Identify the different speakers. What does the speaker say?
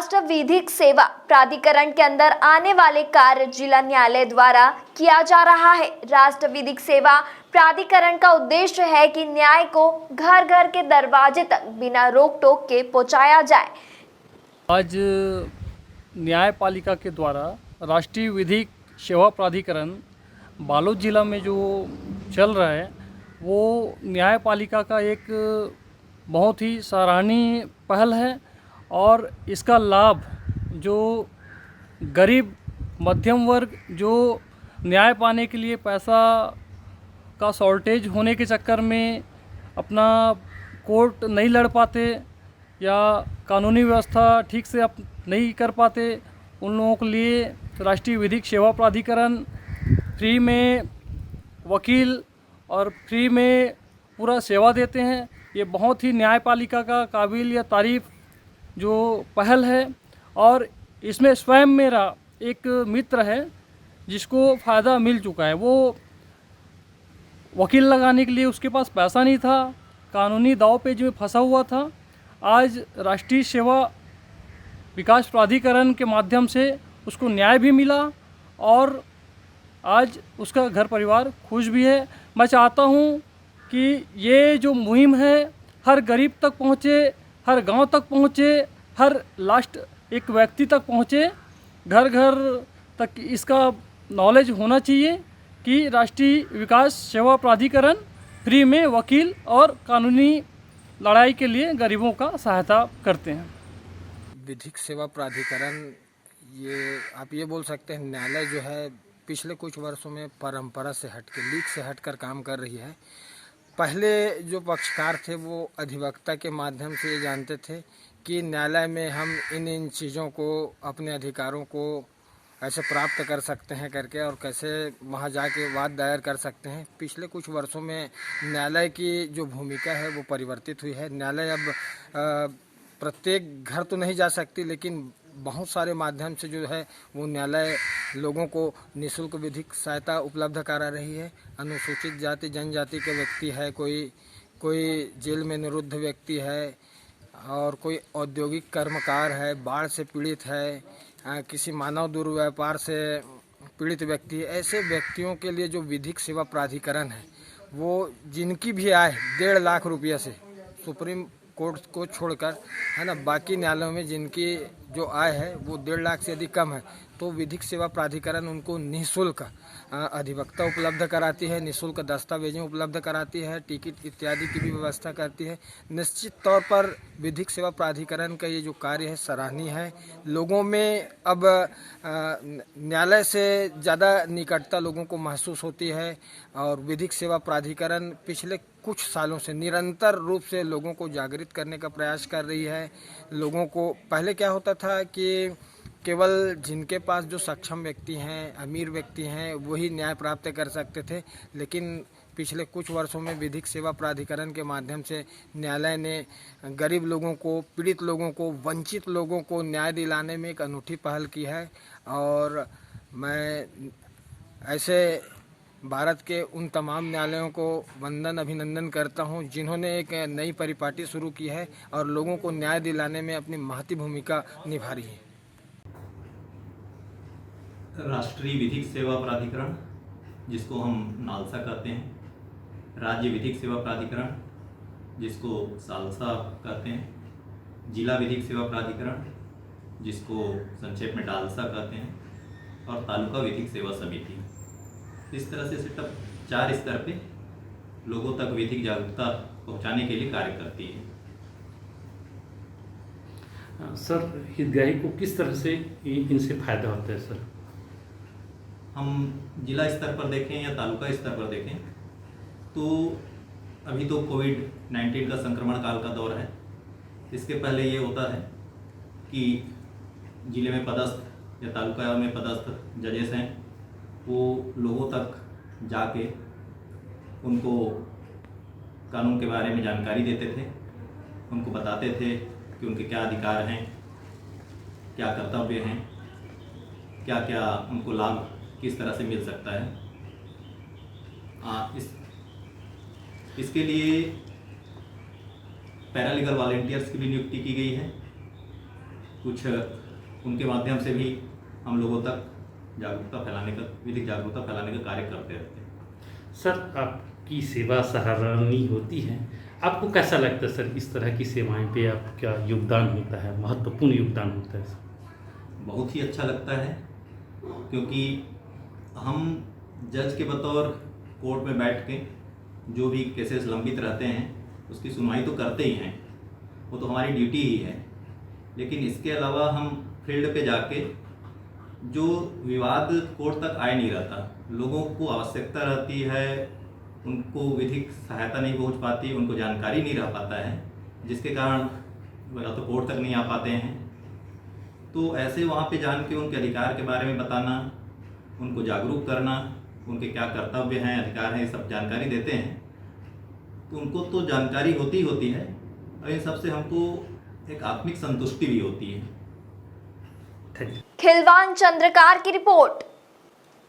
Speaker 1: राष्ट्र विधिक सेवा प्राधिकरण के अंदर आने वाले कार्य जिला न्यायालय द्वारा किया जा रहा है। राष्ट्र विधिक सेवा प्राधिकरण का उद्देश्य है कि न्याय को घर घर के दरवाजे तक बिना रोक टोक के पहुंचाया जाए।
Speaker 2: आज न्यायपालिका के द्वारा राष्ट्रीय विधिक सेवा प्राधिकरण बालोद जिला में जो चल रहा है वो न्यायपालिका का एक बहुत ही सराहनीय पहल है और इसका लाभ जो गरीब मध्यम वर्ग जो न्याय पाने के लिए पैसा का शॉर्टेज होने के चक्कर में अपना कोर्ट नहीं लड़ पाते या कानूनी व्यवस्था ठीक से नहीं कर पाते, उन लोगों के लिए राष्ट्रीय विधिक सेवा प्राधिकरण फ्री में वकील और फ्री में पूरा सेवा देते हैं। ये बहुत ही न्यायपालिका का काबिल या तारीफ़ जो पहल है और इसमें स्वयं मेरा एक मित्र है जिसको फ़ायदा मिल चुका है। वो वकील लगाने के लिए उसके पास पैसा नहीं था, कानूनी दांवपेच में फंसा हुआ था। आज राष्ट्रीय सेवा विकास प्राधिकरण के माध्यम से उसको न्याय भी मिला और आज उसका घर परिवार खुश भी है। मैं चाहता हूँ कि ये जो मुहिम है हर गरीब तक पहुँचे, हर गांव तक पहुँचे, हर लास्ट एक व्यक्ति तक पहुँचे, घर घर तक इसका नॉलेज होना चाहिए कि राष्ट्रीय विकास सेवा प्राधिकरण फ्री में वकील और कानूनी लड़ाई के लिए गरीबों का सहायता करते हैं।
Speaker 3: विधिक सेवा प्राधिकरण ये आप ये बोल सकते हैं न्यायालय जो है पिछले कुछ वर्षों में परंपरा से हटकर लीग से हटकर काम कर रही है। पहले जो पक्षकार थे वो अधिवक्ता के माध्यम से ये जानते थे कि न्यायालय में हम इन चीज़ों को अपने अधिकारों को ऐसे प्राप्त कर सकते हैं करके और कैसे वहाँ जाके वाद दायर कर सकते हैं। पिछले कुछ वर्षों में न्यायालय की जो भूमिका है वो परिवर्तित हुई है। न्यायालय अब प्रत्येक घर तो नहीं जा सकती लेकिन बहुत सारे माध्यम से जो है वो न्यायालय लोगों को निःशुल्क विधिक सहायता उपलब्ध करा रही है। अनुसूचित जाति जनजाति के व्यक्ति है, कोई जेल में निरुद्ध व्यक्ति है और कोई औद्योगिक कर्मकार है, बाढ़ से पीड़ित है, किसी मानव दुर्व्यापार से पीड़ित व्यक्ति है। ऐसे व्यक्तियों के लिए जो विधिक सेवा प्राधिकरण है वो जिनकी भी आय 1.5 लाख रुपये से सुप्रीम कोर्ट को छोड़कर है ना, बाकी न्यायालयों में जिनकी जो आय है वो 1.5 लाख से अधिक कम है तो विधिक सेवा प्राधिकरण उनको निःशुल्क अधिवक्ता उपलब्ध कराती है, निःशुल्क दस्तावेजें उपलब्ध कराती है, टिकट इत्यादि की भी व्यवस्था करती है। निश्चित तौर पर विधिक सेवा प्राधिकरण का ये जो कार्य है सराहनीय है। लोगों में अब न्यायालय से ज़्यादा निकटता लोगों को महसूस होती है और विधिक सेवा प्राधिकरण पिछले कुछ सालों से निरंतर रूप से लोगों को जागृत करने का प्रयास कर रही है। लोगों को पहले क्या होता था कि केवल जिनके पास जो सक्षम व्यक्ति हैं, अमीर व्यक्ति हैं, वही न्याय प्राप्त कर सकते थे, लेकिन पिछले कुछ वर्षों में विधिक सेवा प्राधिकरण के माध्यम से न्यायालय ने गरीब लोगों को, पीड़ित लोगों को, वंचित लोगों को न्याय दिलाने में एक अनूठी पहल की है। और मैं ऐसे भारत के उन तमाम न्यायालयों को वंदन अभिनंदन करता हूं जिन्होंने एक नई परिपाटी शुरू की है और लोगों को न्याय दिलाने में अपनी महती भूमिका निभा रही है।
Speaker 4: राष्ट्रीय विधिक सेवा प्राधिकरण जिसको हम नालसा कहते हैं, राज्य विधिक सेवा प्राधिकरण जिसको सालसा कहते हैं, जिला विधिक सेवा प्राधिकरण जिसको संक्षेप में डालसा कहते हैं और तालुका विधिक सेवा समिति। इस तरह से सेटअप 4 स्तर पे लोगों तक विधिक जागरूकता पहुंचाने के लिए कार्य करती है।
Speaker 5: सर, हितग्राही को किस तरह से इनसे फायदा होता है सर?
Speaker 4: हम जिला स्तर पर देखें या तालुका स्तर पर देखें तो अभी तो कोविड-19 का संक्रमण काल का दौर है। इसके पहले ये होता है कि जिले में पदस्थ या तालुका में पदस्थ जजेस हैं वो लोगों तक जाके उनको कानून के बारे में जानकारी देते थे, उनको बताते थे कि उनके क्या अधिकार हैं, क्या कर्तव्य हैं, क्या क्या उनको लाभ किस तरह से मिल सकता है। इसके लिए पैरालीगल वॉलंटियर्स की भी नियुक्ति की गई है कुछ उनके माध्यम से भी हम लोगों तक जागरूकता फैलाने का, विधिक जागरूकता फैलाने का कार्य करते रहते हैं।
Speaker 5: सर, आपकी सेवा सराहनीय होती है। आपको कैसा लगता है सर, इस तरह की सेवाएं पे आपका योगदान होता है, महत्वपूर्ण योगदान होता है?
Speaker 4: बहुत ही अच्छा लगता है, क्योंकि हम जज के बतौर कोर्ट में बैठ के जो भी केसेस लंबित रहते हैं उसकी सुनवाई तो करते ही हैं, वो तो हमारी ड्यूटी ही है। लेकिन इसके अलावा हम फील्ड पे जाके जो विवाद कोर्ट तक आए नहीं रहता, लोगों को आवश्यकता रहती है, उनको विधिक सहायता नहीं पहुंच पाती, उनको जानकारी नहीं रह पाता है, जिसके कारण वो या तो कोर्ट तक नहीं आ पाते हैं। तो ऐसे वहाँ पे जान के उनके अधिकार के बारे में बताना, उनको जागरूक करना, उनके क्या कर्तव्य हैं, अधिकार हैं, ये सब जानकारी देते हैं। तो उनको तो जानकारी होती है, और इन सबसे हमको एक आत्मिक संतुष्टि भी होती है।
Speaker 5: Thank you.
Speaker 1: खिलवान चंद्रकार की रिपोर्ट।